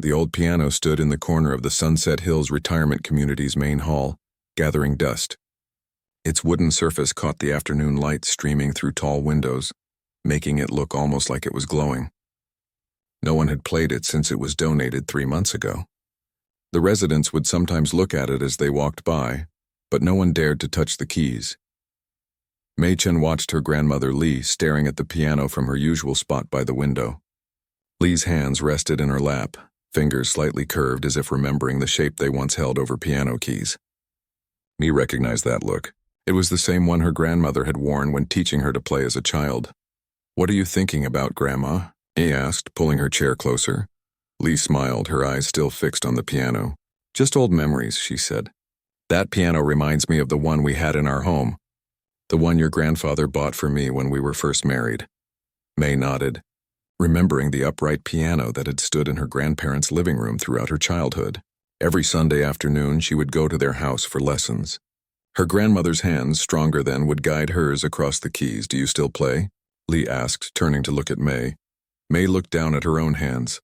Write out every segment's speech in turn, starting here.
The old piano stood in the corner of the Sunset Hills Retirement Community's main hall, gathering dust. Its wooden surface caught the afternoon light streaming through tall windows, making it look almost like it was glowing. No one had played it since it was donated 3 months ago. The residents would sometimes look at it as they walked by, but no one dared to touch the keys. Mei Chen watched her grandmother Li staring at the piano from her usual spot by the window. Li's hands rested in her lap, fingers slightly curved as if remembering the shape they once held over piano keys. Mei recognized that look. It was the same one her grandmother had worn when teaching her to play as a child. "What are you thinking about, Grandma?" he asked, pulling her chair closer. Li smiled, her eyes still fixed on the piano. "Just old memories," she said. "That piano reminds me of the one we had in our home. The one your grandfather bought for me when we were first married." Mei nodded, remembering the upright piano that had stood in her grandparents' living room throughout her childhood. Every Sunday afternoon, she would go to their house for lessons. Her grandmother's hands, stronger then, would guide hers across the keys. "Do you still play?" Li asked, turning to look at Mei. Mei looked down at her own hands.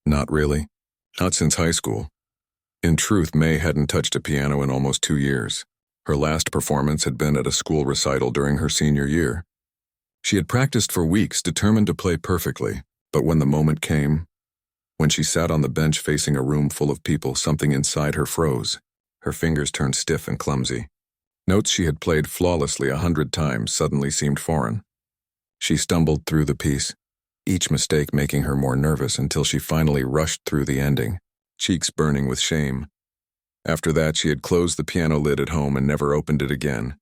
"Not really. Not since high school." In truth, Mei hadn't touched a piano in almost 2 years. Her last performance had been at a school recital during her senior year. She had practiced for weeks, determined to play perfectly, but when the moment came, when she sat on the bench facing a room full of people, something inside her froze. Her fingers turned stiff and clumsy. Notes she had played flawlessly 100 times suddenly seemed foreign. She stumbled through the piece, each mistake making her more nervous until she finally rushed through the ending, cheeks burning with shame. After that, she had closed the piano lid at home and never opened it again.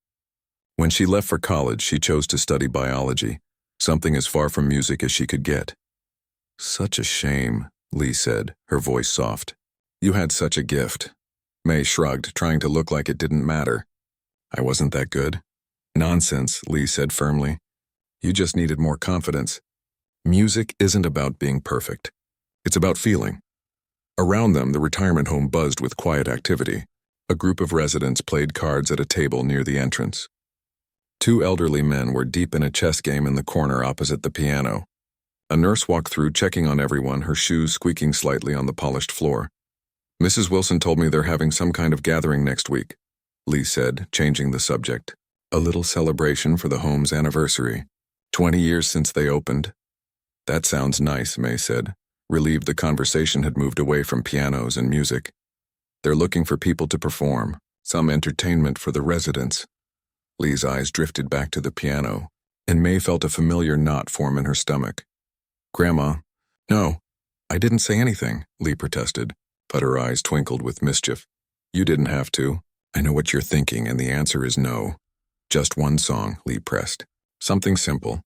When she left for college, she chose to study biology, something as far from music as she could get. "Such a shame," Li said, her voice soft. "You had such a gift." Mei shrugged, trying to look like it didn't matter. "I wasn't that good." "Nonsense," Li said firmly. "You just needed more confidence. Music isn't about being perfect. It's about feeling." Around them, the retirement home buzzed with quiet activity. A group of residents played cards at a table near the entrance. 2 elderly men were deep in a chess game in the corner opposite the piano. A nurse walked through, checking on everyone, her shoes squeaking slightly on the polished floor. "Mrs. Wilson told me they're having some kind of gathering next week," Li said, changing the subject. "A little celebration for the home's anniversary. 20 years since they opened." "That sounds nice," Mei said, relieved the conversation had moved away from pianos and music. "They're looking for people to perform, some entertainment for the residents." Li's eyes drifted back to the piano, and Mei felt a familiar knot form in her stomach. "Grandma." "No, I didn't say anything," Li protested, but her eyes twinkled with mischief. "You didn't have to. I know what you're thinking, and the answer is no. Just one song," Li pressed. "Something simple.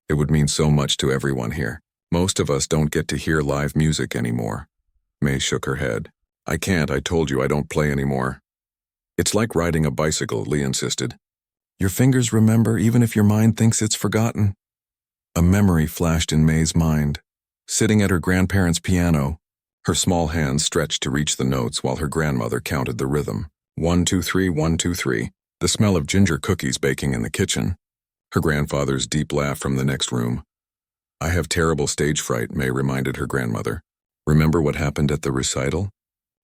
It would mean so much to everyone here. Most of us don't get to hear live music anymore." Mei shook her head. "I can't. I told you I don't play anymore." "It's like riding a bicycle," Li insisted. "Your fingers remember even if your mind thinks it's forgotten." A memory flashed in Mei's mind. Sitting at her grandparents' piano, her small hands stretched to reach the notes while her grandmother counted the rhythm. 1, 2, 3, 1, 2, 3. The smell of ginger cookies baking in the kitchen. Her grandfather's deep laugh from the next room. "I have terrible stage fright," Mei reminded her grandmother. "Remember what happened at the recital?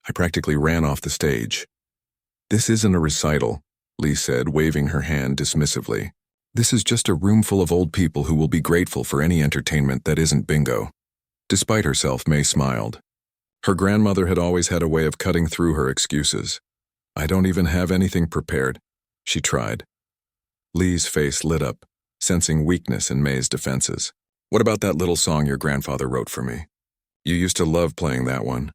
I practically ran off the stage." "This isn't a recital," Li said, waving her hand dismissively. "This is just a room full of old people who will be grateful for any entertainment that isn't bingo." Despite herself, Mei smiled. Her grandmother had always had a way of cutting through her excuses. "I don't even have anything prepared," she tried. Li's face lit up, sensing weakness in Mei's defenses. "What about that little song your grandfather wrote for me? You used to love playing that one."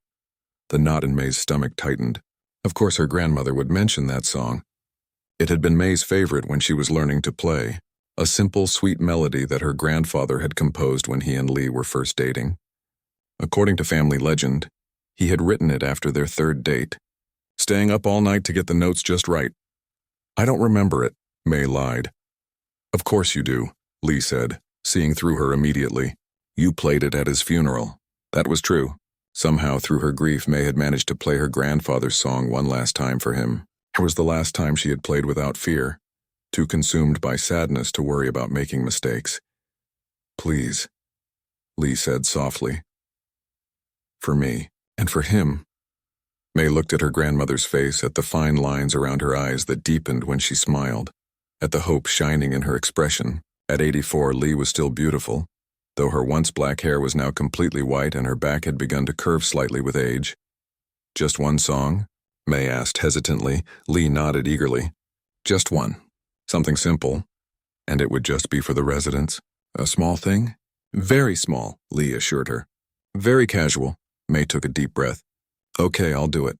The knot in Mei's stomach tightened. Of course her grandmother would mention that song. It had been Mei's favorite when she was learning to play, a simple, sweet melody that her grandfather had composed when he and Li were first dating. According to family legend, he had written it after their 3rd date, staying up all night to get the notes just right. "I don't remember it," Mei lied. "Of course you do," Li said, seeing through her immediately. "You played it at his funeral." That was true. Somehow, through her grief, Mei had managed to play her grandfather's song one last time for him. It was the last time she had played without fear, too consumed by sadness to worry about making mistakes. "Please," Li said softly. "For me." And for him, May looked at her grandmother's face, at the fine lines around her eyes that deepened when she smiled, at the hope shining in her expression. At 84, Lee was still beautiful, though her once black hair was now completely white and her back had begun to curve slightly with age. Just one song? May asked hesitantly. Lee nodded eagerly. Just one. Something simple. And it would just be for the residents. A small thing? Very small, Lee assured her. Very casual. May took a deep breath. Okay, I'll do it.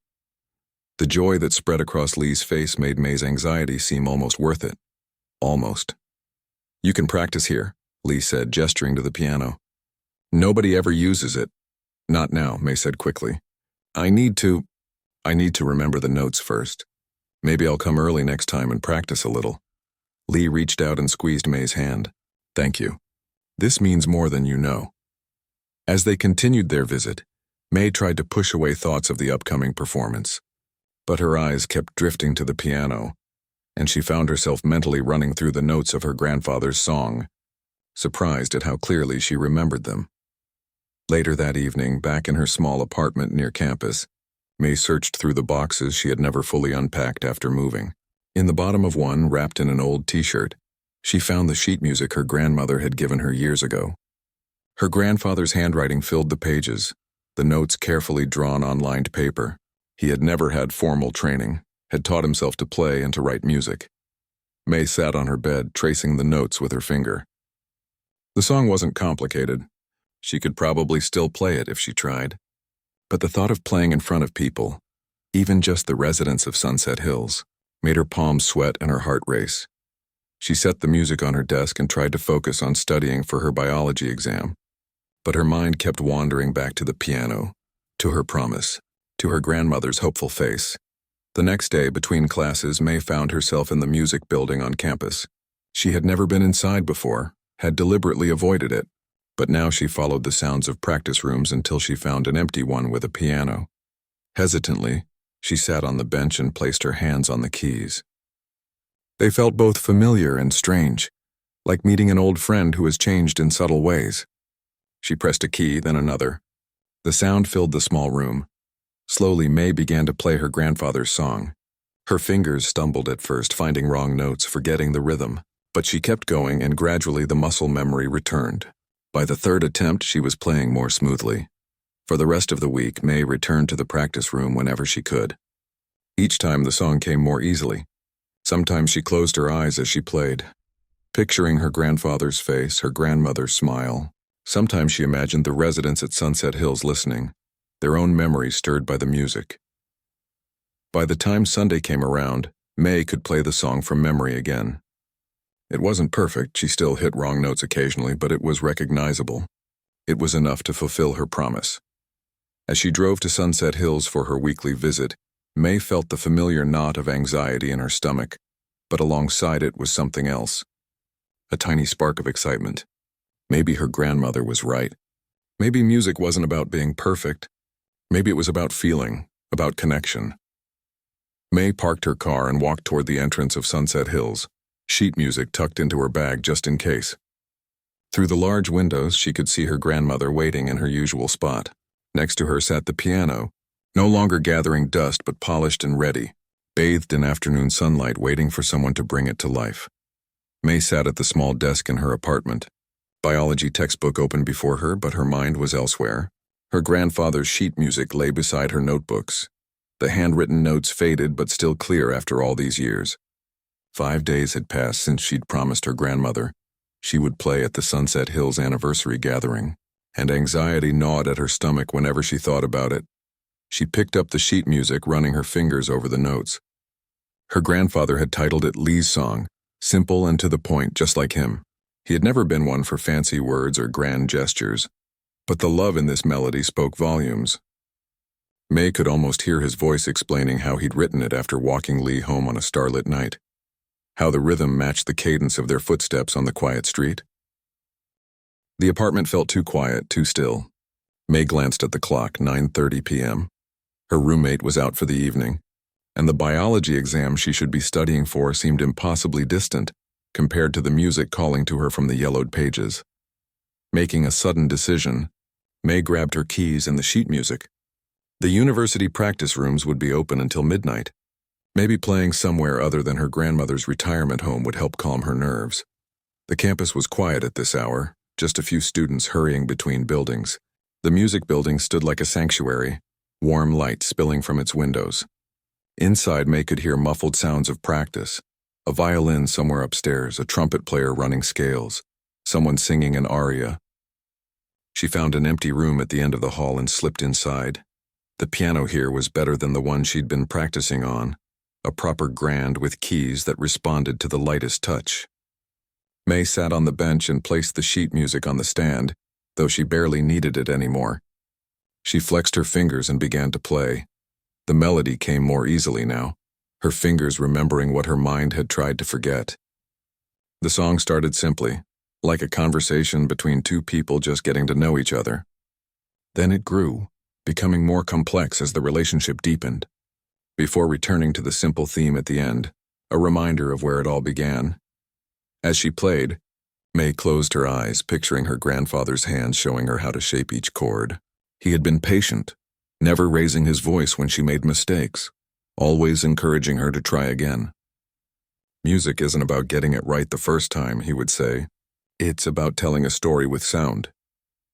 The joy that spread across Lee's face made May's anxiety seem almost worth it. Almost. You can practice here, Lee said, gesturing to the piano. Nobody ever uses it. Not now, May said quickly. I need to remember the notes first. Maybe I'll come early next time and practice a little. Lee reached out and squeezed May's hand. Thank you. This means more than you know. As they continued their visit, May tried to push away thoughts of the upcoming performance, but her eyes kept drifting to the piano, and she found herself mentally running through the notes of her grandfather's song, surprised at how clearly she remembered them. Later that evening, back in her small apartment near campus, May searched through the boxes she had never fully unpacked after moving. In the bottom of one, wrapped in an old t-shirt, she found the sheet music her grandmother had given her years ago. Her grandfather's handwriting filled the pages, the notes carefully drawn on lined paper. He had never had formal training, had taught himself to play and to write music. May sat on her bed, tracing the notes with her finger. The song wasn't complicated. She could probably still play it if she tried. But the thought of playing in front of people, even just the residents of Sunset Hills, made her palms sweat and her heart race. She set the music on her desk and tried to focus on studying for her biology exam. But her mind kept wandering back to the piano, to her promise, to her grandmother's hopeful face. The next day, between classes, May found herself in the music building on campus. She had never been inside before, had deliberately avoided it, but now she followed the sounds of practice rooms until she found an empty one with a piano. Hesitantly, she sat on the bench and placed her hands on the keys. They felt both familiar and strange, like meeting an old friend who has changed in subtle ways. She pressed a key, then another. The sound filled the small room. Slowly, May began to play her grandfather's song. Her fingers stumbled at first, finding wrong notes, forgetting the rhythm. But she kept going, and gradually the muscle memory returned. By the third attempt, she was playing more smoothly. For the rest of the week, May returned to the practice room whenever she could. Each time the song came more easily. Sometimes she closed her eyes as she played, picturing her grandfather's face, her grandmother's smile. Sometimes she imagined the residents at Sunset Hills listening, their own memories stirred by the music. By the time Sunday came around, May could play the song from memory again. It wasn't perfect, she still hit wrong notes occasionally, but it was recognizable. It was enough to fulfill her promise. As she drove to Sunset Hills for her weekly visit, May felt the familiar knot of anxiety in her stomach, but alongside it was something else. A tiny spark of excitement. Maybe her grandmother was right. Maybe music wasn't about being perfect. Maybe it was about feeling, about connection. May parked her car and walked toward the entrance of Sunset Hills, sheet music tucked into her bag just in case. Through the large windows, she could see her grandmother waiting in her usual spot. Next to her sat the piano, no longer gathering dust but polished and ready, bathed in afternoon sunlight waiting for someone to bring it to life. May sat at the small desk in her apartment. Biology textbook open before her, but her mind was elsewhere. Her grandfather's sheet music lay beside her notebooks. The handwritten notes faded but still clear after all these years. 5 days had passed since she'd promised her grandmother she would play at the Sunset Hills anniversary gathering, and anxiety gnawed at her stomach whenever she thought about it. She picked up the sheet music, running her fingers over the notes. Her grandfather had titled it Lee's Song, simple and to the point, just like him. He had never been one for fancy words or grand gestures, but the love in this melody spoke volumes. May could almost hear his voice explaining how he'd written it after walking Lee home on a starlit night, how the rhythm matched the cadence of their footsteps on the quiet street. The apartment felt too quiet, too still. May glanced at the clock, 9:30 p.m. Her roommate was out for the evening, and the biology exam she should be studying for seemed impossibly distant compared to the music calling to her from the yellowed pages. Making a sudden decision, May grabbed her keys and the sheet music. The university practice rooms would be open until midnight. Maybe playing somewhere other than her grandmother's retirement home would help calm her nerves. The campus was quiet at this hour, just a few students hurrying between buildings. The music building stood like a sanctuary, warm light spilling from its windows. Inside, May could hear muffled sounds of practice. A violin somewhere upstairs, a trumpet player running scales, someone singing an aria. She found an empty room at the end of the hall and slipped inside. The piano here was better than the one she'd been practicing on, a proper grand with keys that responded to the lightest touch. May sat on the bench and placed the sheet music on the stand, though she barely needed it anymore. She flexed her fingers and began to play. The melody came more easily now, her fingers remembering what her mind had tried to forget. The song started simply, like a conversation between two people just getting to know each other. Then it grew, becoming more complex as the relationship deepened, before returning to the simple theme at the end, a reminder of where it all began. As she played, May closed her eyes, picturing her grandfather's hands showing her how to shape each chord. He had been patient, never raising his voice when she made mistakes, always encouraging her to try again. Music isn't about getting it right the first time, he would say. It's about telling a story with sound.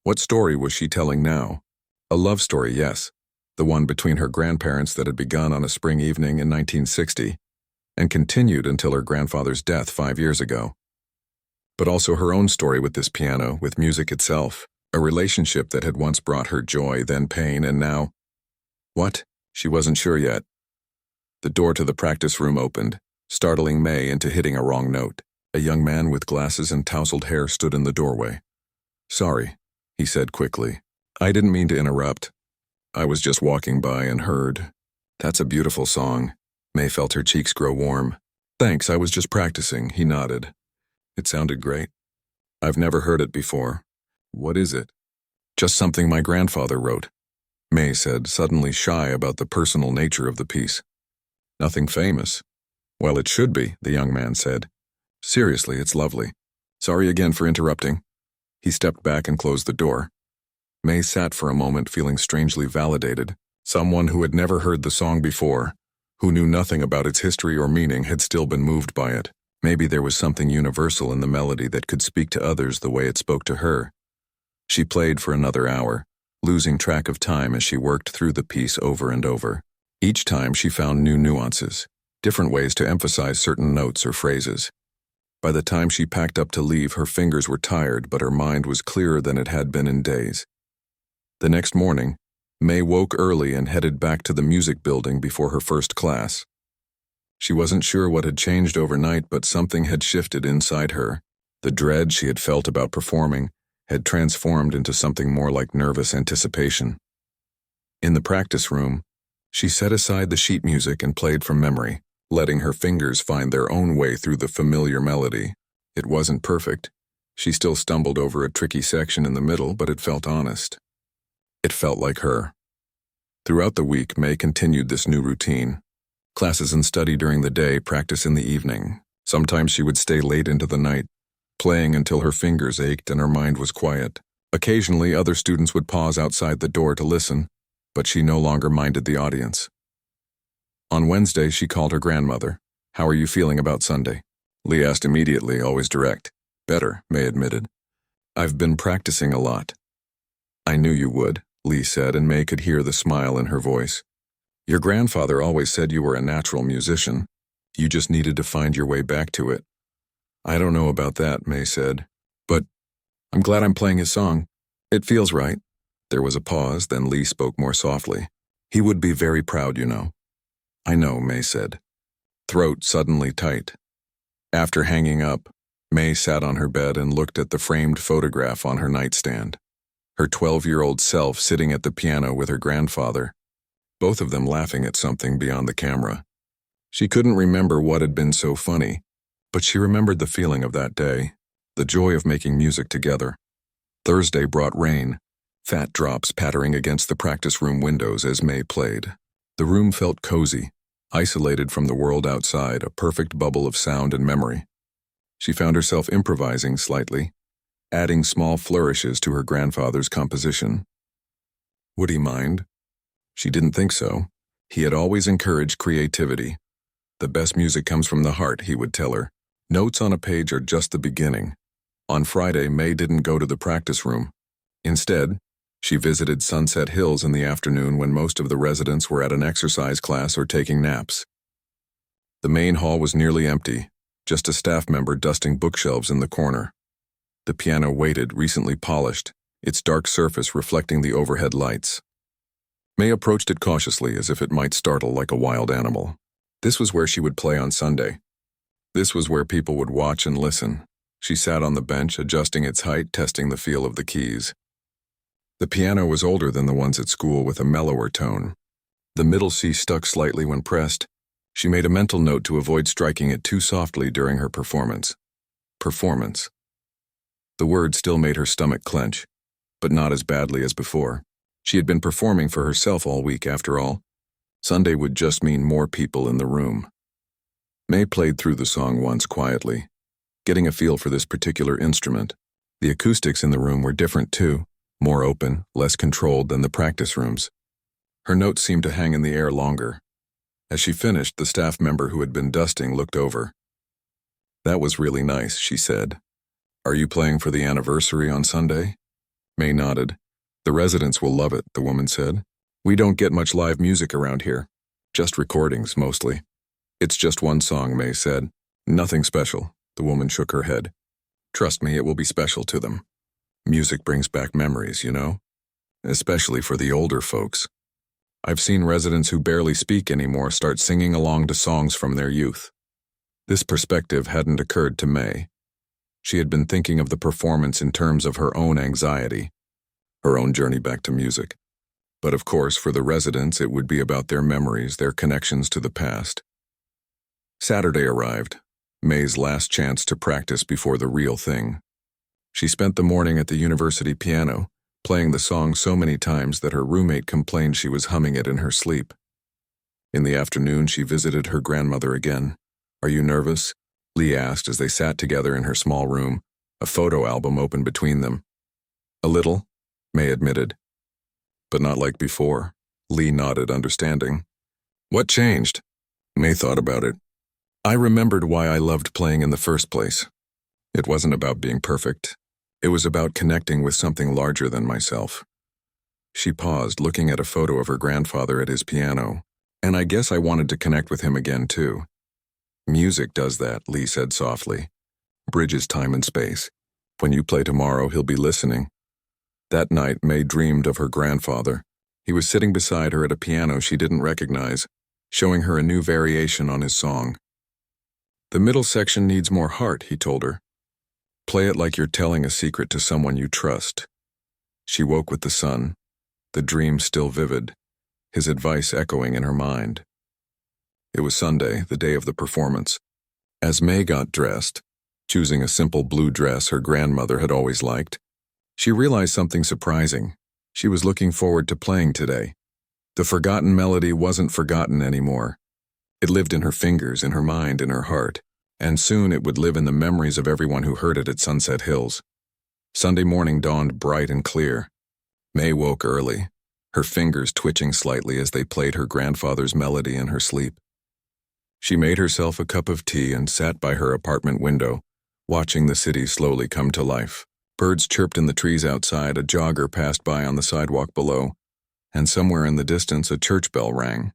What story was she telling now? A love story, yes, the one between her grandparents that had begun on a spring evening in 1960 and continued until her grandfather's death 5 years ago. But also her own story with this piano, with music itself, a relationship that had once brought her joy, then pain, and now… What? She wasn't sure yet. The door to the practice room opened, startling May into hitting a wrong note. A young man with glasses and tousled hair stood in the doorway. "Sorry," he said quickly. "I didn't mean to interrupt. I was just walking by and heard. That's a beautiful song." May felt her cheeks grow warm. "Thanks, I was just practicing," he nodded. "It sounded great. I've never heard it before. What is it?" "Just something my grandfather wrote," May said, suddenly shy about the personal nature of the piece. "Nothing famous." "Well, it should be," the young man said. "Seriously, it's lovely. Sorry again for interrupting." He stepped back and closed the door. May sat for a moment feeling strangely validated. Someone who had never heard the song before, who knew nothing about its history or meaning, had still been moved by it. Maybe there was something universal in the melody that could speak to others the way it spoke to her. She played for another hour, losing track of time as she worked through the piece over and over. Each time she found new nuances, different ways to emphasize certain notes or phrases. By the time she packed up to leave, her fingers were tired, but her mind was clearer than it had been in days. The next morning, May woke early and headed back to the music building before her first class. She wasn't sure what had changed overnight, but something had shifted inside her. The dread she had felt about performing had transformed into something more like nervous anticipation. In the practice room, she set aside the sheet music and played from memory, letting her fingers find their own way through the familiar melody. It wasn't perfect. She still stumbled over a tricky section in the middle, but it felt honest. It felt like her. Throughout the week, May continued this new routine. Classes and study during the day, practice in the evening. Sometimes she would stay late into the night, playing until her fingers ached and her mind was quiet. Occasionally, other students would pause outside the door to listen, but she no longer minded the audience. On Wednesday, she called her grandmother. "How are you feeling about Sunday?" Lee asked immediately, always direct. "Better," May admitted. "I've been practicing a lot." "I knew you would," Lee said, and May could hear the smile in her voice. "Your grandfather always said you were a natural musician. You just needed to find your way back to it." "I don't know about that," May said. "But I'm glad I'm playing his song. It feels right." There was a pause, then Lee spoke more softly. "He would be very proud, you know." "I know," May said, throat suddenly tight. After hanging up, May sat on her bed and looked at the framed photograph on her nightstand. Her 12-year-old self sitting at the piano with her grandfather, both of them laughing at something beyond the camera. She couldn't remember what had been so funny, but she remembered the feeling of that day, the joy of making music together. Thursday brought rain, fat drops pattering against the practice room windows as May played. The room felt cozy, isolated from the world outside, a perfect bubble of sound and memory. She found herself improvising slightly, adding small flourishes to her grandfather's composition. "Would he mind?" She didn't think so. He had always encouraged creativity. The best music comes from the heart, he would tell her. Notes on a page are just the beginning. On Friday, May didn't go to the practice room. Instead, she visited Sunset Hills in the afternoon when most of the residents were at an exercise class or taking naps. The main hall was nearly empty, just a staff member dusting bookshelves in the corner. The piano waited, recently polished, its dark surface reflecting the overhead lights. May approached it cautiously, as if it might startle like a wild animal. This was where she would play on Sunday. This was where people would watch and listen. She sat on the bench, adjusting its height, testing the feel of the keys. The piano was older than the ones at school, with a mellower tone. The middle C stuck slightly when pressed. She made a mental note to avoid striking it too softly during her performance. Performance. The word still made her stomach clench, but not as badly as before. She had been performing for herself all week, after all. Sunday would just mean more people in the room. May played through the song once quietly, getting a feel for this particular instrument. The acoustics in the room were different too, more open, less controlled than the practice rooms. Her notes seemed to hang in the air longer. As she finished, the staff member who had been dusting looked over. "That was really nice," she said. "Are you playing for the anniversary on Sunday?" May nodded. "The residents will love it," the woman said. "We don't get much live music around here. Just recordings, mostly." "It's just one song," May said. "Nothing special." The woman shook her head. "Trust me, it will be special to them. Music brings back memories, you know? Especially for the older folks. I've seen residents who barely speak anymore start singing along to songs from their youth." This perspective hadn't occurred to May. She had been thinking of the performance in terms of her own anxiety, her own journey back to music. But of course, for the residents, it would be about their memories, their connections to the past. Saturday arrived, May's last chance to practice before the real thing. She spent the morning at the university piano, playing the song so many times that her roommate complained she was humming it in her sleep. In the afternoon, she visited her grandmother again. "Are you nervous?" Lee asked as they sat together in her small room, a photo album open between them. "A little," May admitted. "But not like before." Lee nodded, understanding. "What changed?" May thought about it. "I remembered why I loved playing in the first place. It wasn't about being perfect. It was about connecting with something larger than myself." She paused, looking at a photo of her grandfather at his piano. "And I guess I wanted to connect with him again, too." "Music does that," Lee said softly. "Bridges time and space. When you play tomorrow, he'll be listening." That night, May dreamed of her grandfather. He was sitting beside her at a piano she didn't recognize, showing her a new variation on his song. "The middle section needs more heart," he told her. "Play it like you're telling a secret to someone you trust." She woke with the sun, the dream still vivid, his advice echoing in her mind. It was Sunday, the day of the performance. As May got dressed, choosing a simple blue dress her grandmother had always liked, she realized something surprising. She was looking forward to playing today. The forgotten melody wasn't forgotten anymore. It lived in her fingers, in her mind, in her heart, and soon it would live in the memories of everyone who heard it at Sunset Hills. Sunday morning dawned bright and clear. May woke early, her fingers twitching slightly as they played her grandfather's melody in her sleep. She made herself a cup of tea and sat by her apartment window, watching the city slowly come to life. Birds chirped in the trees outside, a jogger passed by on the sidewalk below, and somewhere in the distance a church bell rang.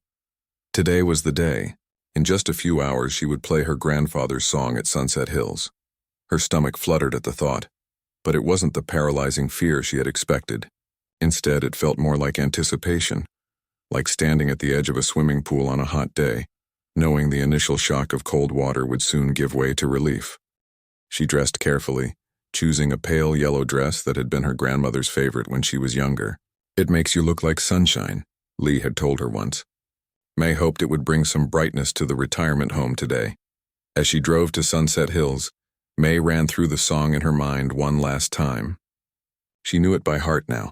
Today was the day. In just a few hours she would play her grandfather's song at Sunset Hills. Her stomach fluttered at the thought, but it wasn't the paralyzing fear she had expected. Instead, it felt more like anticipation, like standing at the edge of a swimming pool on a hot day, knowing the initial shock of cold water would soon give way to relief. She dressed carefully, choosing a pale yellow dress that had been her grandmother's favorite when she was younger. "It makes you look like sunshine," Lee had told her once. May hoped it would bring some brightness to the retirement home today. As she drove to Sunset Hills, May ran through the song in her mind one last time. She knew it by heart now.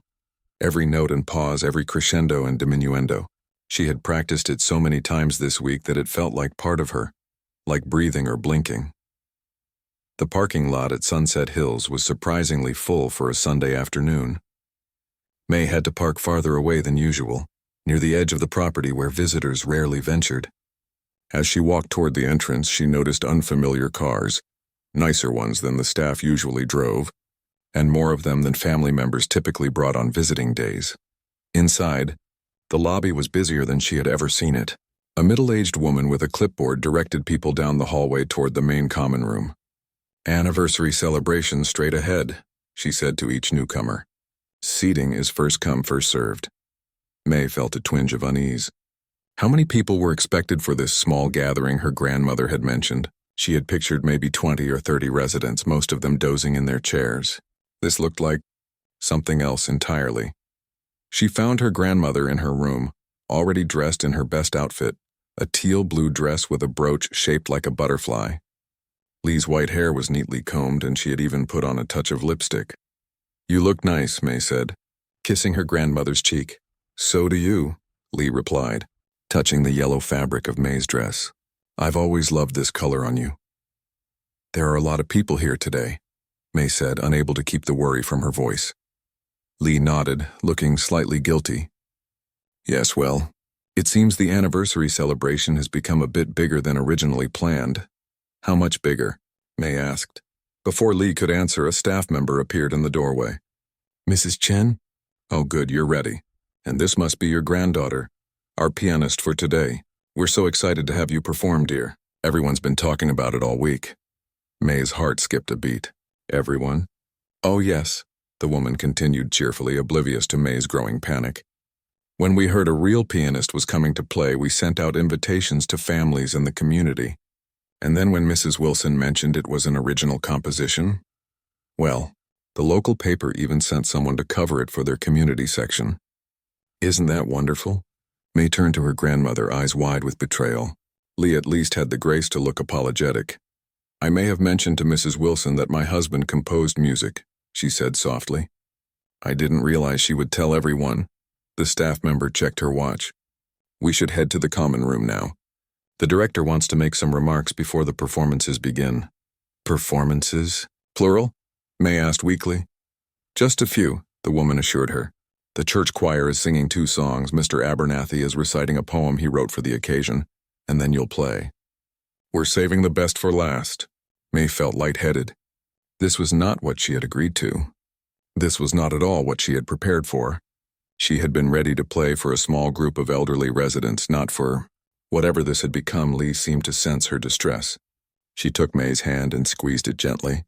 Every note and pause, every crescendo and diminuendo. She had practiced it so many times this week that it felt like part of her, like breathing or blinking. The parking lot at Sunset Hills was surprisingly full for a Sunday afternoon. May had to park farther away than usual, near the edge of the property where visitors rarely ventured. As she walked toward the entrance, she noticed unfamiliar cars, nicer ones than the staff usually drove, and more of them than family members typically brought on visiting days. Inside, the lobby was busier than she had ever seen it. A middle-aged woman with a clipboard directed people down the hallway toward the main common room. "Anniversary celebration straight ahead," she said to each newcomer. "Seating is first come, first served." May felt a twinge of unease. How many people were expected for this small gathering her grandmother had mentioned? She had pictured maybe 20 or 30 residents, most of them dozing in their chairs. This looked like something else entirely. She found her grandmother in her room, already dressed in her best outfit, a teal blue dress with a brooch shaped like a butterfly. Lee's white hair was neatly combed, and she had even put on a touch of lipstick. "You look nice," May said, kissing her grandmother's cheek. "So do you," Lee replied, touching the yellow fabric of May's dress. "I've always loved this color on you." "There are a lot of people here today," May said, unable to keep the worry from her voice. Lee nodded, looking slightly guilty. "Yes, well, it seems the anniversary celebration has become a bit bigger than originally planned." "How much bigger?" May asked. Before Lee could answer, a staff member appeared in the doorway. "Mrs. Chen?" "Oh good, you're ready. And this must be your granddaughter, our pianist for today. We're so excited to have you perform, dear. Everyone's been talking about it all week." May's heart skipped a beat. "Everyone?" "Oh yes," the woman continued cheerfully, oblivious to May's growing panic. "When we heard a real pianist was coming to play, we sent out invitations to families in the community. And then when Mrs. Wilson mentioned it was an original composition, well, the local paper even sent someone to cover it for their community section." "Isn't that wonderful?" May turned to her grandmother, eyes wide with betrayal. Lee at least had the grace to look apologetic. "I may have mentioned to Mrs. Wilson that my husband composed music," she said softly. "I didn't realize she would tell everyone." The staff member checked her watch. "We should head to the common room now. The director wants to make some remarks before the performances begin." "Performances? Plural?" May asked weakly. "Just a few," the woman assured her. "The church choir is singing 2 songs, Mr. Abernathy is reciting a poem he wrote for the occasion, and then you'll play." "We're saving the best for last." May felt lightheaded. This was not what she had agreed to. This was not at all what she had prepared for. She had been ready to play for a small group of elderly residents, not for whatever this had become. Lee seemed to sense her distress. She took May's hand and squeezed it gently.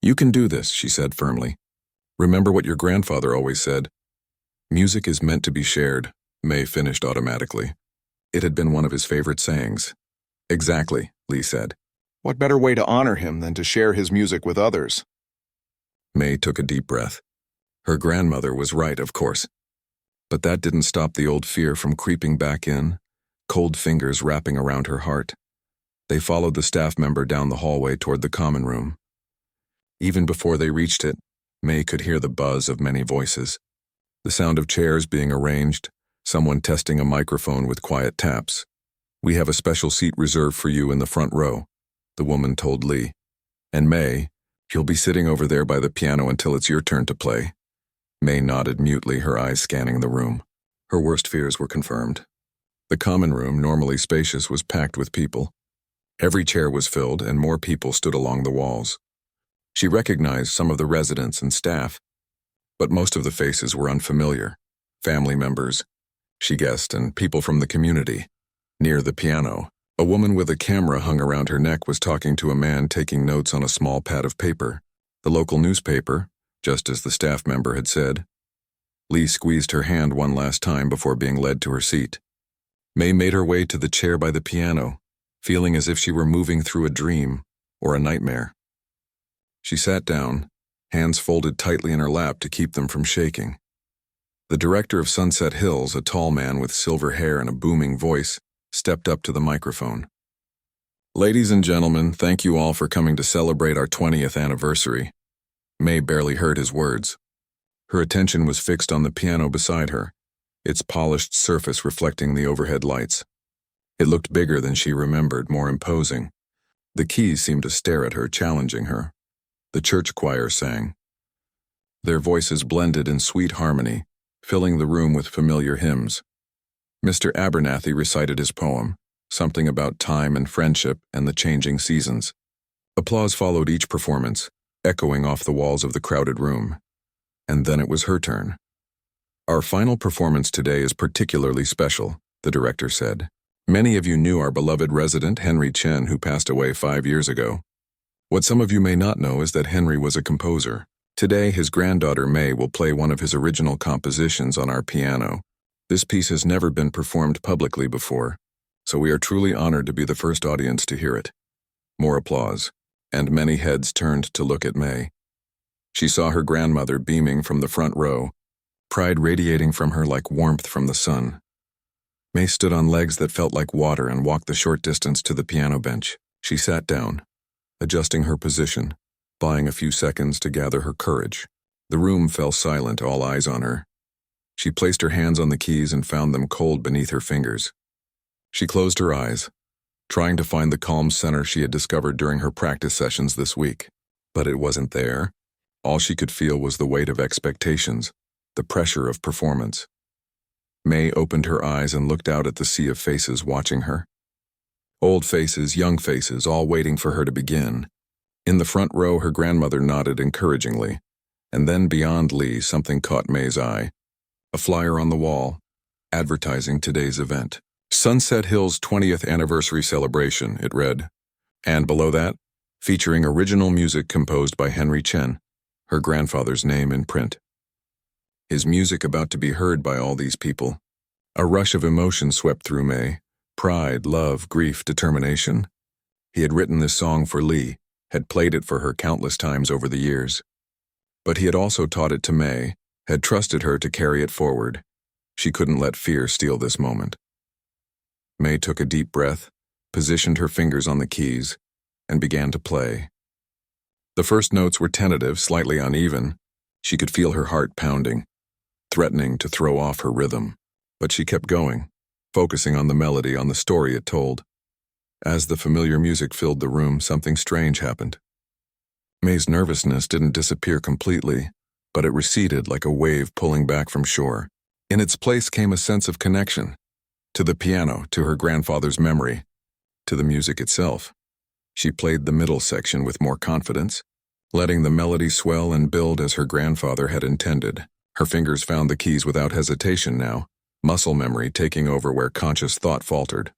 "You can do this," she said firmly. "Remember what your grandfather always said. Music is meant to be shared," May finished automatically. It had been one of his favorite sayings. "Exactly," Lee said. "What better way to honor him than to share his music with others?" May took a deep breath. Her grandmother was right, of course. But that didn't stop the old fear from creeping back in, cold fingers wrapping around her heart. They followed the staff member down the hallway toward the common room. Even before they reached it, May could hear the buzz of many voices. The sound of chairs being arranged, someone testing a microphone with quiet taps. "We have a special seat reserved for you in the front row," the woman told Lee. "And May, you'll be sitting over there by the piano until it's your turn to play." May nodded mutely, her eyes scanning the room. Her worst fears were confirmed. The common room, normally spacious, was packed with people. Every chair was filled, and more people stood along the walls. She recognized some of the residents and staff, but most of the faces were unfamiliar. Family members, she guessed, and people from the community. Near the piano, a woman with a camera hung around her neck was talking to a man taking notes on a small pad of paper. The local newspaper, just as the staff member had said. Lee squeezed her hand one last time before being led to her seat. May made her way to the chair by the piano, feeling as if she were moving through a dream or a nightmare. She sat down, hands folded tightly in her lap to keep them from shaking. The director of Sunset Hills, a tall man with silver hair and a booming voice, stepped up to the microphone. "Ladies and gentlemen, thank you all for coming to celebrate our 20th anniversary." May barely heard his words. Her attention was fixed on the piano beside her, its polished surface reflecting the overhead lights. It looked bigger than she remembered, more imposing. The keys seemed to stare at her, challenging her. The church choir sang. Their voices blended in sweet harmony, filling the room with familiar hymns. Mr. Abernathy recited his poem, something about time and friendship and the changing seasons. Applause followed each performance, echoing off the walls of the crowded room. And then it was her turn. "Our final performance today is particularly special," the director said. "Many of you knew our beloved resident Henry Chen, who passed away 5 years ago. What some of you may not know is that Henry was a composer. Today, his granddaughter May will play one of his original compositions on our piano. This piece has never been performed publicly before, so we are truly honored to be the first audience to hear it." More applause, and many heads turned to look at May. She saw her grandmother beaming from the front row, pride radiating from her like warmth from the sun. May stood on legs that felt like water and walked the short distance to the piano bench. She sat down, adjusting her position, buying a few seconds to gather her courage. The room fell silent, all eyes on her. She placed her hands on the keys and found them cold beneath her fingers. She closed her eyes, trying to find the calm center she had discovered during her practice sessions this week. But it wasn't there. All she could feel was the weight of expectations, the pressure of performance. May opened her eyes and looked out at the sea of faces watching her. Old faces, young faces, all waiting for her to begin. In the front row, her grandmother nodded encouragingly, and then beyond Lee, something caught May's eye. A flyer on the wall, advertising today's event. "Sunset Hills 20th Anniversary Celebration," it read. And below that, featuring original music composed by Henry Chen, her grandfather's name in print. His music about to be heard by all these people. A rush of emotion swept through May. Pride, love, grief, determination. He had written this song for Lee, had played it for her countless times over the years. But he had also taught it to May, had trusted her to carry it forward. She couldn't let fear steal this moment. May took a deep breath, positioned her fingers on the keys, and began to play. The first notes were tentative, slightly uneven. She could feel her heart pounding, threatening to throw off her rhythm. But she kept going, focusing on the melody, on the story it told. As the familiar music filled the room, something strange happened. May's nervousness didn't disappear completely, but it receded like a wave pulling back from shore. In its place came a sense of connection. To the piano, to her grandfather's memory, to the music itself. She played the middle section with more confidence, letting the melody swell and build as her grandfather had intended. Her fingers found the keys without hesitation now, muscle memory taking over where conscious thought faltered.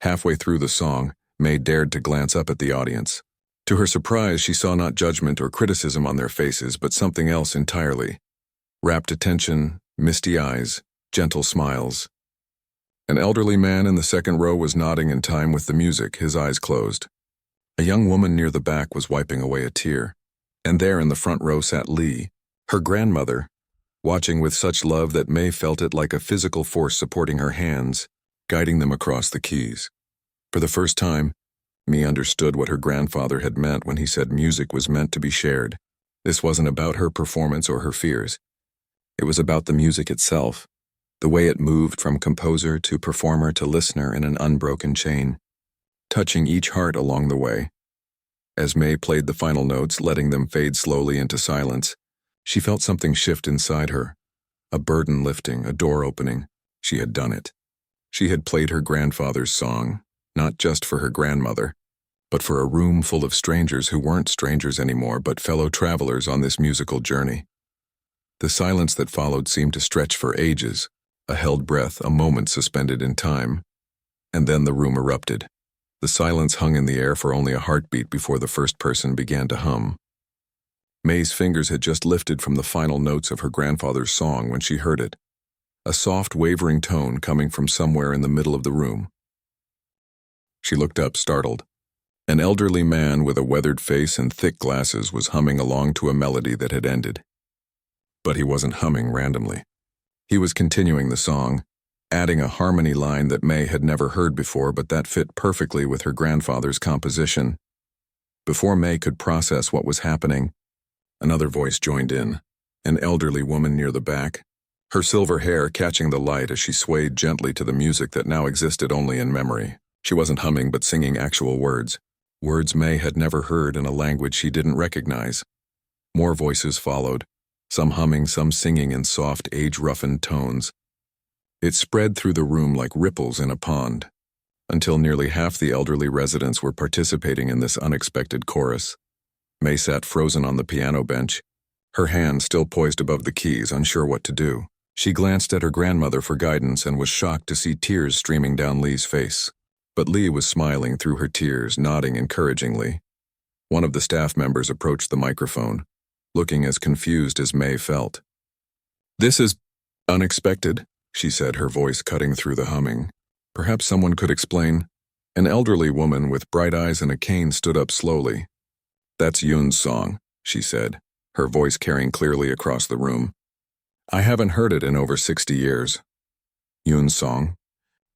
Halfway through the song, May dared to glance up at the audience. To her surprise, she saw not judgment or criticism on their faces, but something else entirely. Rapt attention, misty eyes, gentle smiles. An elderly man in the second row was nodding in time with the music, his eyes closed. A young woman near the back was wiping away a tear. And there in the front row sat Lee, her grandmother, watching with such love that May felt it like a physical force supporting her hands, guiding them across the keys. For the first time, May understood what her grandfather had meant when he said music was meant to be shared. This wasn't about her performance or her fears. It was about the music itself, the way it moved from composer to performer to listener in an unbroken chain, touching each heart along the way. As May played the final notes, letting them fade slowly into silence, she felt something shift inside her, a burden lifting, a door opening. She had done it. She had played her grandfather's song, not just for her grandmother, but for a room full of strangers who weren't strangers anymore, but fellow travelers on this musical journey. The silence that followed seemed to stretch for ages, a held breath, a moment suspended in time. And then the room erupted. The silence hung in the air for only a heartbeat before the first person began to hum. May's fingers had just lifted from the final notes of her grandfather's song when she heard it, a soft, wavering tone coming from somewhere in the middle of the room. She looked up, startled. An elderly man with a weathered face and thick glasses was humming along to a melody that had ended. But he wasn't humming randomly. He was continuing the song, adding a harmony line that May had never heard before, but that fit perfectly with her grandfather's composition. Before May could process what was happening, another voice joined in, an elderly woman near the back, her silver hair catching the light as she swayed gently to the music that now existed only in memory. She wasn't humming but singing actual words, words May had never heard in a language she didn't recognize. More voices followed, some humming, some singing in soft, age-roughened tones. It spread through the room like ripples in a pond, until nearly half the elderly residents were participating in this unexpected chorus. May sat frozen on the piano bench, her hand still poised above the keys, unsure what to do. She glanced at her grandmother for guidance and was shocked to see tears streaming down Lee's face. But Lee was smiling through her tears, nodding encouragingly. One of the staff members approached the microphone, looking as confused as May felt. "This is unexpected," she said, her voice cutting through the humming. "Perhaps someone could explain." An elderly woman with bright eyes and a cane stood up slowly. "That's Yoon's song," she said, her voice carrying clearly across the room. "I haven't heard it in over 60 years. "Yoon's song?"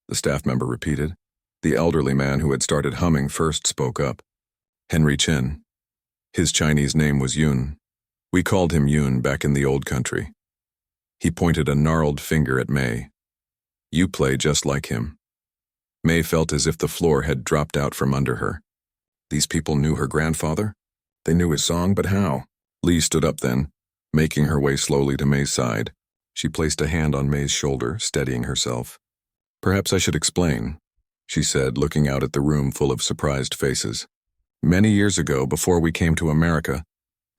the staff member repeated. The elderly man who had started humming first spoke up. "Henry Chin. His Chinese name was Yoon. We called him Yoon back in the old country." He pointed a gnarled finger at May. "You play just like him." May felt as if the floor had dropped out from under her. These people knew her grandfather? They knew his song, but how? Lee stood up then, making her way slowly to May's side. She placed a hand on May's shoulder, steadying herself. "Perhaps I should explain," she said, looking out at the room full of surprised faces. "Many years ago, before we came to America,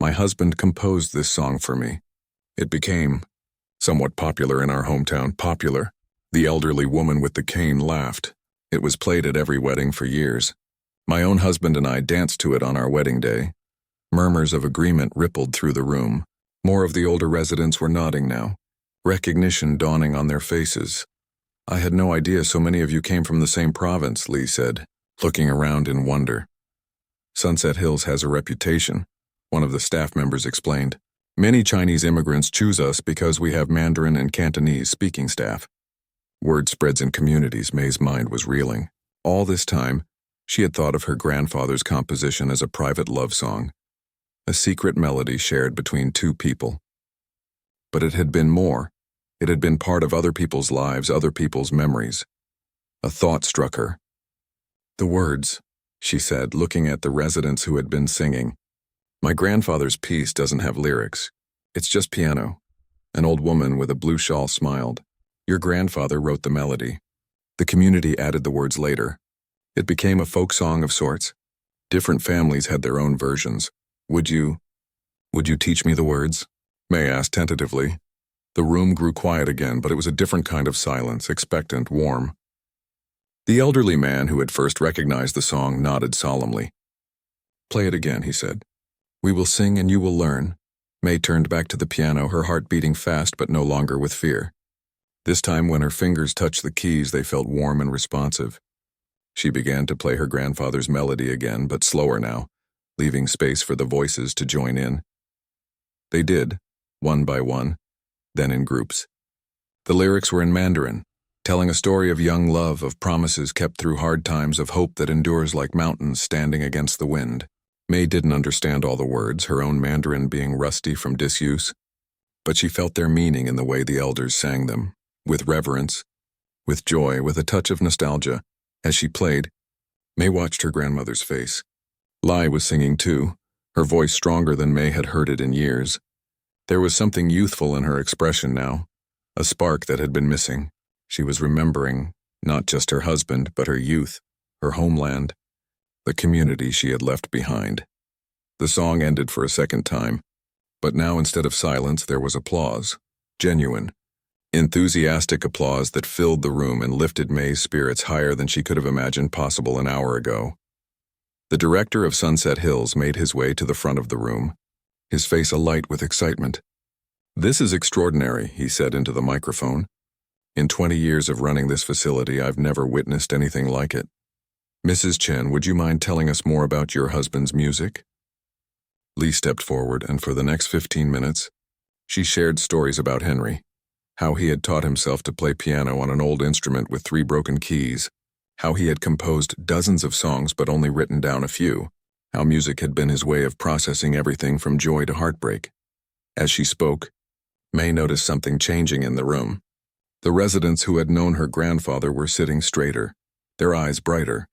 my husband composed this song for me. It became somewhat popular in our hometown." "Popular?" The elderly woman with the cane laughed. "It was played at every wedding for years. My own husband and I danced to it on our wedding day." Murmurs of agreement rippled through the room. More of the older residents were nodding now, recognition dawning on their faces. "I had no idea so many of you came from the same province," Lee said, looking around in wonder. "Sunset Hills has a reputation," one of the staff members explained. "Many Chinese immigrants choose us because we have Mandarin and Cantonese speaking staff." Word spreads in communities. May's mind was reeling. All this time, she had thought of her grandfather's composition as a private love song, a secret melody shared between two people. But it had been more. It had been part of other people's lives, other people's memories. A thought struck her. "The words," she said, looking at the residents who had been singing. "My grandfather's piece doesn't have lyrics. It's just piano." An old woman with a blue shawl smiled. "Your grandfather wrote the melody. The community added the words later. It became a folk song of sorts. Different families had their own versions. Would you teach me the words?" May asked tentatively. The room grew quiet again, but it was a different kind of silence, expectant, warm. The elderly man who had first recognized the song nodded solemnly. "Play it again," he said. "We will sing and you will learn." May turned back to the piano, her heart beating fast but no longer with fear. This time when her fingers touched the keys, they felt warm and responsive. She began to play her grandfather's melody again, but slower now, leaving space for the voices to join in. They did, one by one, then in groups. The lyrics were in Mandarin, telling a story of young love, of promises kept through hard times, of hope that endures like mountains standing against the wind. May didn't understand all the words, her own Mandarin being rusty from disuse, but she felt their meaning in the way the elders sang them, with reverence, with joy, with a touch of nostalgia. As she played, May watched her grandmother's face. Lai was singing too, her voice stronger than May had heard it in years. There was something youthful in her expression now, a spark that had been missing. She was remembering not just her husband, but her youth, her homeland, the community she had left behind. The song ended for a second time, but now instead of silence there was applause, genuine, enthusiastic applause that filled the room and lifted May's spirits higher than she could have imagined possible an hour ago. The director of Sunset Hills made his way to the front of the room, his face alight with excitement. "This is extraordinary," he said into the microphone. "In 20 years of running this facility, I've never witnessed anything like it. Mrs. Chen, would you mind telling us more about your husband's music?" Lee stepped forward, and for the next 15 minutes, she shared stories about Henry, how he had taught himself to play piano on an old instrument with 3 broken keys, how he had composed dozens of songs but only written down a few, how music had been his way of processing everything from joy to heartbreak. As she spoke, May noticed something changing in the room. The residents who had known her grandfather were sitting straighter, their eyes brighter.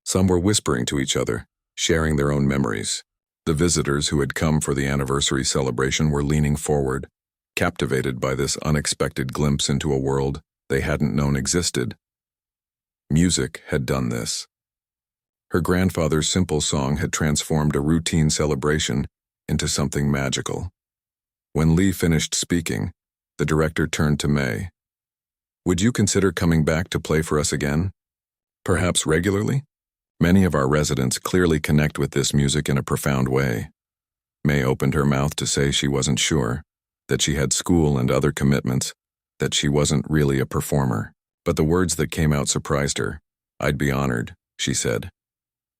Some were whispering to each other, sharing their own memories. The visitors who had come for the anniversary celebration were leaning forward, captivated by this unexpected glimpse into a world they hadn't known existed. Music had done this. Her grandfather's simple song had transformed a routine celebration into something magical. When Lee finished speaking, the director turned to May. "Would you consider coming back to play for us again? Perhaps regularly? Many of our residents clearly connect with this music in a profound way." May opened her mouth to say she wasn't sure, that she had school and other commitments, that she wasn't really a performer. But the words that came out surprised her. "I'd be honored," she said.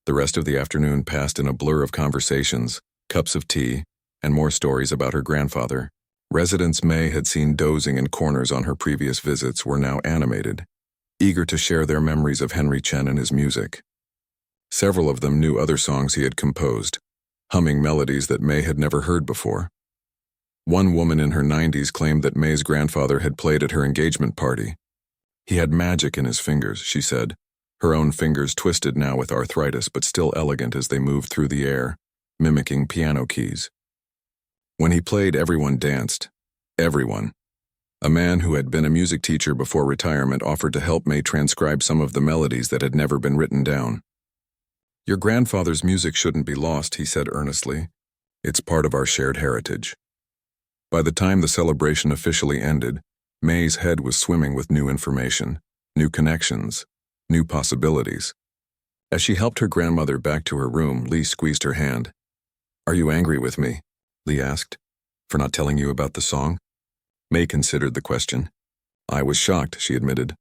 The rest of the afternoon passed in a blur of conversations, cups of tea, and more stories about her grandfather. Residents May had seen dozing in corners on her previous visits were now animated, eager to share their memories of Henry Chen and his music. Several of them knew other songs he had composed, humming melodies that May had never heard before. One woman in her 90s claimed that May's grandfather had played at her engagement party. "He had magic in his fingers," she said, her own fingers twisted now with arthritis but still elegant as they moved through the air, mimicking piano keys. When he played, everyone danced. Everyone. A man who had been a music teacher before retirement offered to help May transcribe some of the melodies that had never been written down. "Your grandfather's music shouldn't be lost," he said earnestly. "It's part of our shared heritage." By the time the celebration officially ended, May's head was swimming with new information, new connections, new possibilities. As she helped her grandmother back to her room, Lee squeezed her hand. "Are you angry with me?" Lee asked, "for not telling you about the song?" May considered the question. "I was shocked," she admitted,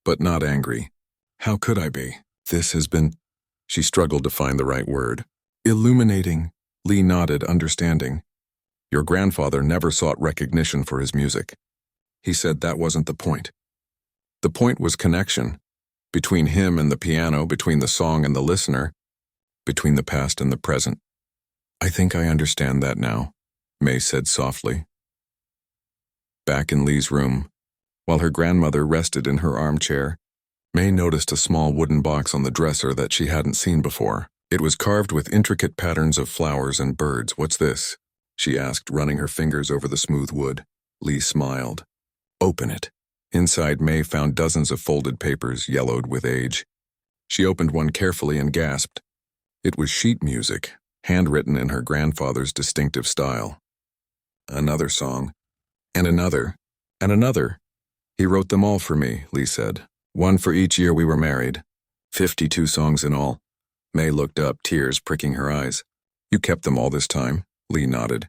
"but not angry. How could I be? This has been—" She struggled to find the right word. "Illuminating." Lee nodded, understanding. "Your grandfather never sought recognition for his music. He said that wasn't the point. The point was connection. Between him and the piano, between the song and the listener, between the past and the present." "I think I understand that now," May said softly. Back in Lee's room, while her grandmother rested in her armchair, May noticed a small wooden box on the dresser that she hadn't seen before. It was carved with intricate patterns of flowers and birds. "What's this?" she asked, running her fingers over the smooth wood. Lee smiled. "Open it." Inside, May found dozens of folded papers, yellowed with age. She opened one carefully and gasped. It was sheet music, handwritten in her grandfather's distinctive style. Another song, and another, and another. "He wrote them all for me," Lee said. "One for each year we were married. 52 songs in all." May looked up, tears pricking her eyes. "You kept them all this time?" Lee nodded.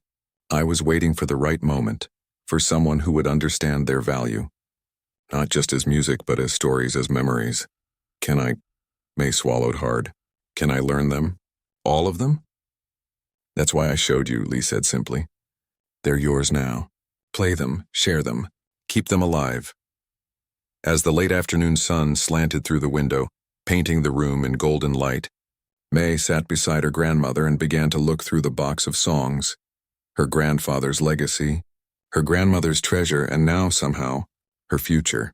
"I was waiting for the right moment, for someone who would understand their value. Not just as music, but as stories, as memories. Can I—" May swallowed hard. "Can I learn them? All of them?" "That's why I showed you," Lee said simply. "They're yours now. Play them, share them, keep them alive." As the late afternoon sun slanted through the window, painting the room in golden light, May sat beside her grandmother and began to look through the box of songs. Her grandfather's legacy, her grandmother's treasure, and now, somehow, her future.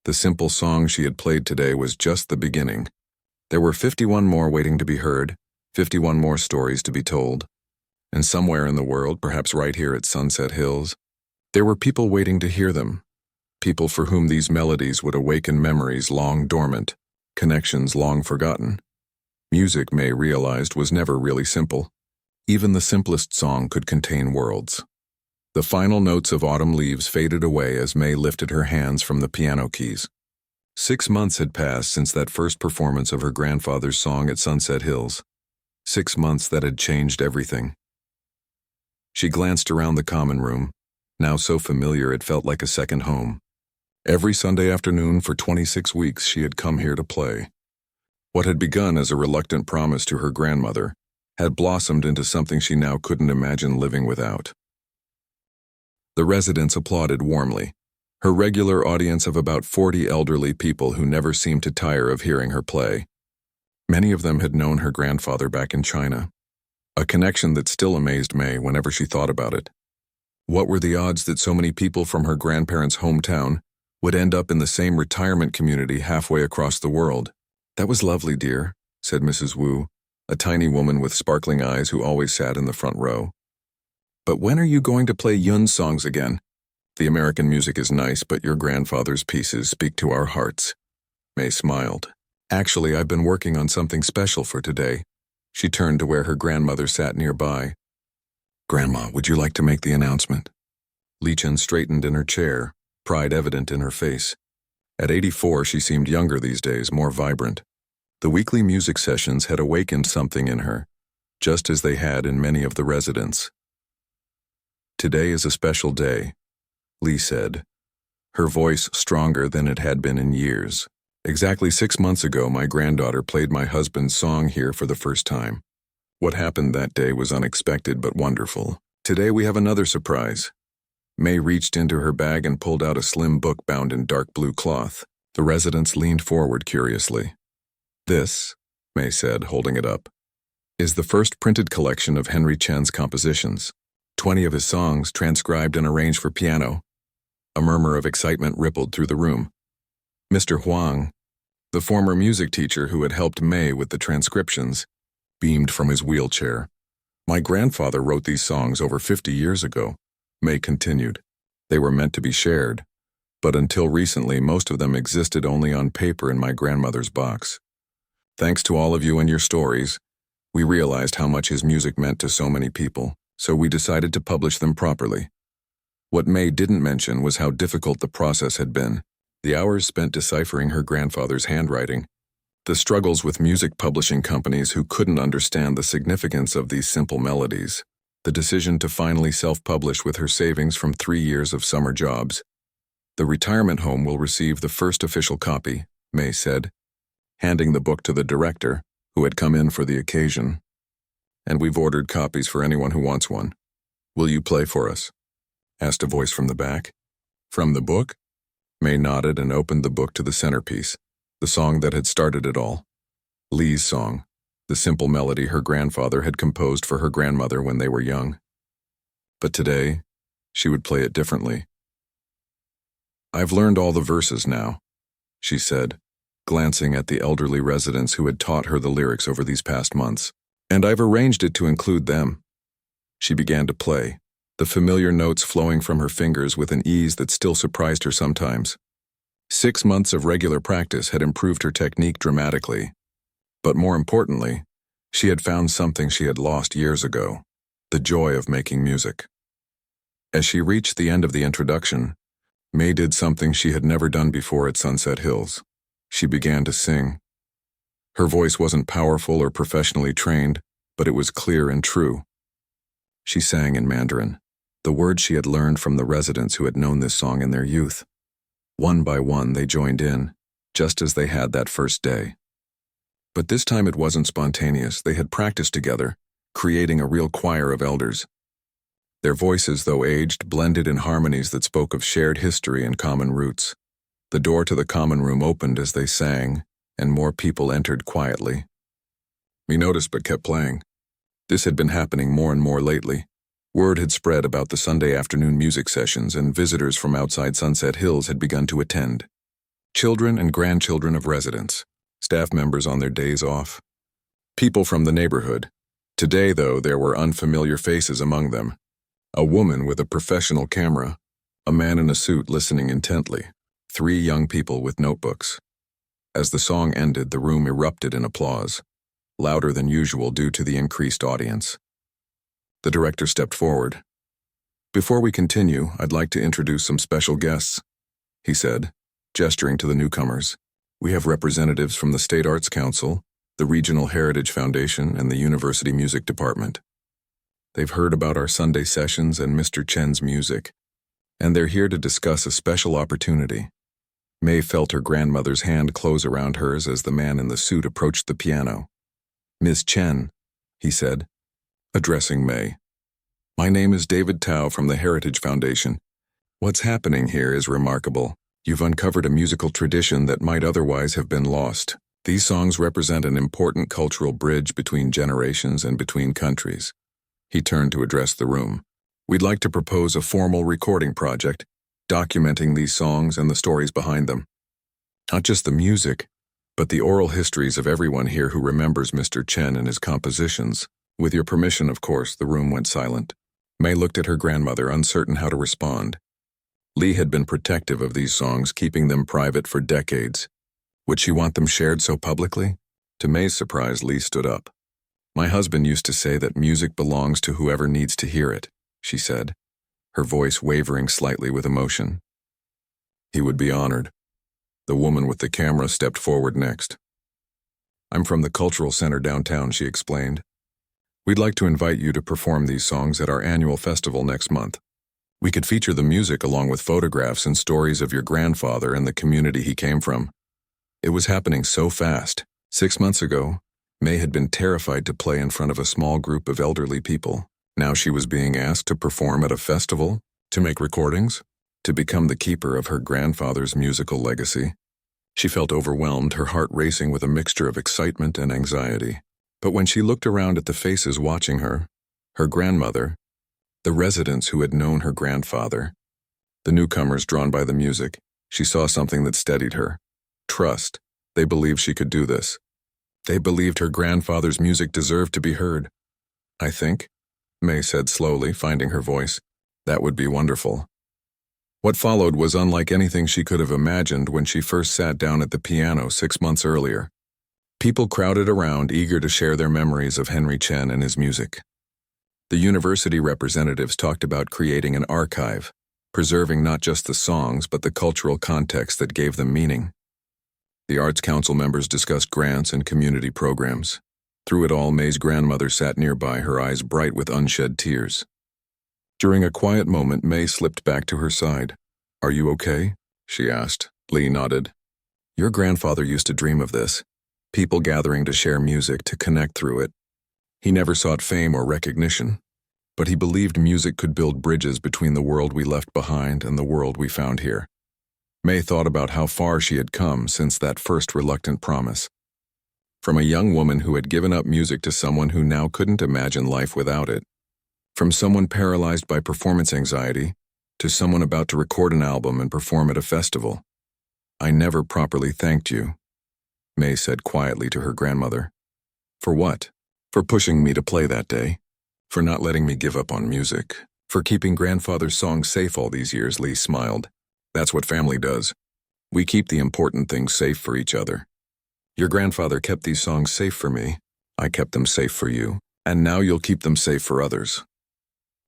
The simple song she had played today was just the beginning. There were 51 more waiting to be heard, 51 more stories to be told. And somewhere in the world, perhaps right here at Sunset Hills, there were people waiting to hear them. People for whom these melodies would awaken memories long dormant, connections long forgotten. Music, May realized, was never really simple. Even the simplest song could contain worlds. The final notes of Autumn Leaves faded away as May lifted her hands from the piano keys. 6 months had passed since that first performance of her grandfather's song at Sunset Hills. 6 months that had changed everything. She glanced around the common room, now so familiar it felt like a second home. Every Sunday afternoon for 26 weeks she had come here to play. What had begun as a reluctant promise to her grandmother had blossomed into something she now couldn't imagine living without. The residents applauded warmly, her regular audience of about 40 elderly people who never seemed to tire of hearing her play. Many of them had known her grandfather back in China, a connection that still amazed May whenever she thought about it. What were the odds that so many people from her grandparents' hometown would end up in the same retirement community halfway across the world? "That was lovely, dear," said Mrs. Wu, a tiny woman with sparkling eyes who always sat in the front row. "But when are you going to play Yun's songs again?" The American music is nice, but your grandfather's pieces speak to our hearts. May smiled. Actually, I've been working on something special for today. She turned to where her grandmother sat nearby. Grandma, would you like to make the announcement? Li Chen straightened in her chair, pride evident in her face. At 84, she seemed younger these days, more vibrant. The weekly music sessions had awakened something in her, just as they had in many of the residents. Today is a special day, Li said, her voice stronger than it had been in years. Exactly 6 months ago, my granddaughter played my husband's song here for the first time. What happened that day was unexpected but wonderful. Today we have another surprise. May reached into her bag and pulled out a slim book bound in dark blue cloth. The residents leaned forward curiously. This, May said, holding it up, is the first printed collection of Henry Chen's compositions. 20 of his songs transcribed and arranged for piano. A murmur of excitement rippled through the room. Mr. Huang, the former music teacher who had helped May with the transcriptions, beamed from his wheelchair. My grandfather wrote these songs over 50 years ago, May continued. They were meant to be shared, but until recently most of them existed only on paper in my grandmother's box. Thanks to all of you and your stories, we realized how much his music meant to so many people, so we decided to publish them properly. What May didn't mention was how difficult the process had been. The hours spent deciphering her grandfather's handwriting, the struggles with music publishing companies who couldn't understand the significance of these simple melodies, the decision to finally self-publish with her savings from 3 years of summer jobs. The retirement home will receive the first official copy, May said, handing the book to the director, who had come in for the occasion. And we've ordered copies for anyone who wants one. Will you play for us? Asked a voice from the back. From the book? May nodded and opened the book to the centerpiece, the song that had started it all. Li's song, the simple melody her grandfather had composed for her grandmother when they were young. But today, she would play it differently. I've learned all the verses now, she said, glancing at the elderly residents who had taught her the lyrics over these past months. And I've arranged it to include them. She began to play, the familiar notes flowing from her fingers with an ease that still surprised her sometimes. 6 months of regular practice had improved her technique dramatically. But more importantly, she had found something she had lost years ago, the joy of making music. As she reached the end of the introduction, May did something she had never done before at Sunset Hills. She began to sing. Her voice wasn't powerful or professionally trained, but it was clear and true. She sang in Mandarin, the words she had learned from the residents who had known this song in their youth. One by one, they joined in, just as they had that first day. But this time it wasn't spontaneous. They had practiced together, creating a real choir of elders. Their voices, though aged, blended in harmonies that spoke of shared history and common roots. The door to the common room opened as they sang, and more people entered quietly. We noticed but kept playing. This had been happening more and more lately. Word had spread about the Sunday afternoon music sessions, and visitors from outside Sunset Hills had begun to attend. Children and grandchildren of residents, staff members on their days off, people from the neighborhood. Today, though, there were unfamiliar faces among them. A woman with a professional camera, a man in a suit listening intently, 3 young people with notebooks. As the song ended, the room erupted in applause, louder than usual due to the increased audience. The director stepped forward. Before we continue, I'd like to introduce some special guests, he said, gesturing to the newcomers. We have representatives from the State Arts Council, the Regional Heritage Foundation, and the University Music Department. They've heard about our Sunday sessions and Mr. Chen's music, and they're here to discuss a special opportunity. May felt her grandmother's hand close around hers as the man in the suit approached the piano. Miss Chen, he said, addressing May. My name is David Tao from the Heritage Foundation. What's happening here is remarkable. You've uncovered a musical tradition that might otherwise have been lost. These songs represent an important cultural bridge between generations and between countries. He turned to address the room. We'd like to propose a formal recording project, documenting these songs and the stories behind them. Not just the music, but the oral histories of everyone here who remembers Mr. Chen and his compositions. With your permission, of course. The room went silent. May looked at her grandmother, uncertain how to respond. Lee had been protective of these songs, keeping them private for decades. Would she want them shared so publicly? To May's surprise, Lee stood up. "My husband used to say that music belongs to whoever needs to hear it," she said, her voice wavering slightly with emotion. "He would be honored." The woman with the camera stepped forward next. "I'm from the Cultural Center downtown," she explained. "We'd like to invite you to perform these songs at our annual festival next month. We could feature the music along with photographs and stories of your grandfather and the community he came from." It was happening so fast. 6 months ago, May had been terrified to play in front of a small group of elderly people. Now she was being asked to perform at a festival, to make recordings, to become the keeper of her grandfather's musical legacy. She felt overwhelmed, her heart racing with a mixture of excitement and anxiety. But when she looked around at the faces watching her grandmother, the residents who had known her grandfather, the newcomers drawn by the music, she saw something that steadied her. Trust. They believed she could do this. They believed her grandfather's music deserved to be heard. "I think," May said slowly, finding her voice, "that would be wonderful." What followed was unlike anything she could have imagined when she first sat down at the piano 6 months earlier. People crowded around, eager to share their memories of Henry Chen and his music. The university representatives talked about creating an archive, preserving not just the songs but the cultural context that gave them meaning. The Arts Council members discussed grants and community programs. Through it all, May's grandmother sat nearby, her eyes bright with unshed tears. During a quiet moment, May slipped back to her side. "Are you okay?" she asked. Lee nodded. "Your grandfather used to dream of this. People gathering to share music, to connect through it. He never sought fame or recognition, but he believed music could build bridges between the world we left behind and the world we found here." May thought about how far she had come since that first reluctant promise. From a young woman who had given up music to someone who now couldn't imagine life without it. From someone paralyzed by performance anxiety to someone about to record an album and perform at a festival. "I never properly thanked you," May said quietly to her grandmother. "For what? For pushing me to play that day. For not letting me give up on music. For keeping grandfather's songs safe all these years," Lee smiled. "That's what family does. We keep the important things safe for each other. Your grandfather kept these songs safe for me. I kept them safe for you. And now you'll keep them safe for others."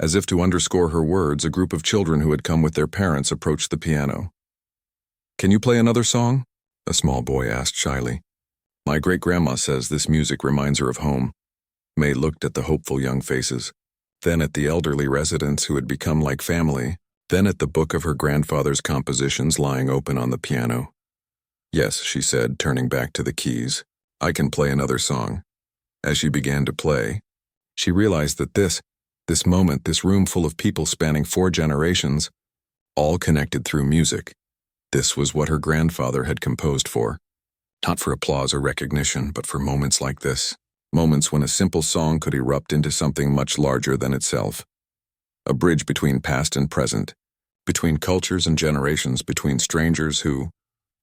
As if to underscore her words, a group of children who had come with their parents approached the piano. "Can you play another song?" a small boy asked shyly. "My great-grandma says this music reminds her of home." May looked at the hopeful young faces, then at the elderly residents who had become like family, then at the book of her grandfather's compositions lying open on the piano. "Yes," she said, turning back to the keys. "I can play another song." As she began to play, she realized that this moment, this room full of people spanning 4 generations, all connected through music. This was what her grandfather had composed for. Not for applause or recognition, but for moments like this. Moments when a simple song could erupt into something much larger than itself. A bridge between past and present, between cultures and generations, between strangers who,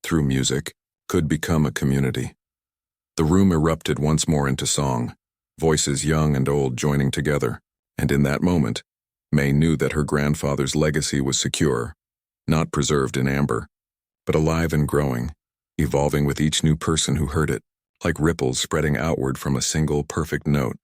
through music, could become a community. The room erupted once more into song, voices young and old joining together, and in that moment, May knew that her grandfather's legacy was secure, not preserved in amber, but alive and growing, evolving with each new person who heard it, like ripples spreading outward from a single perfect note.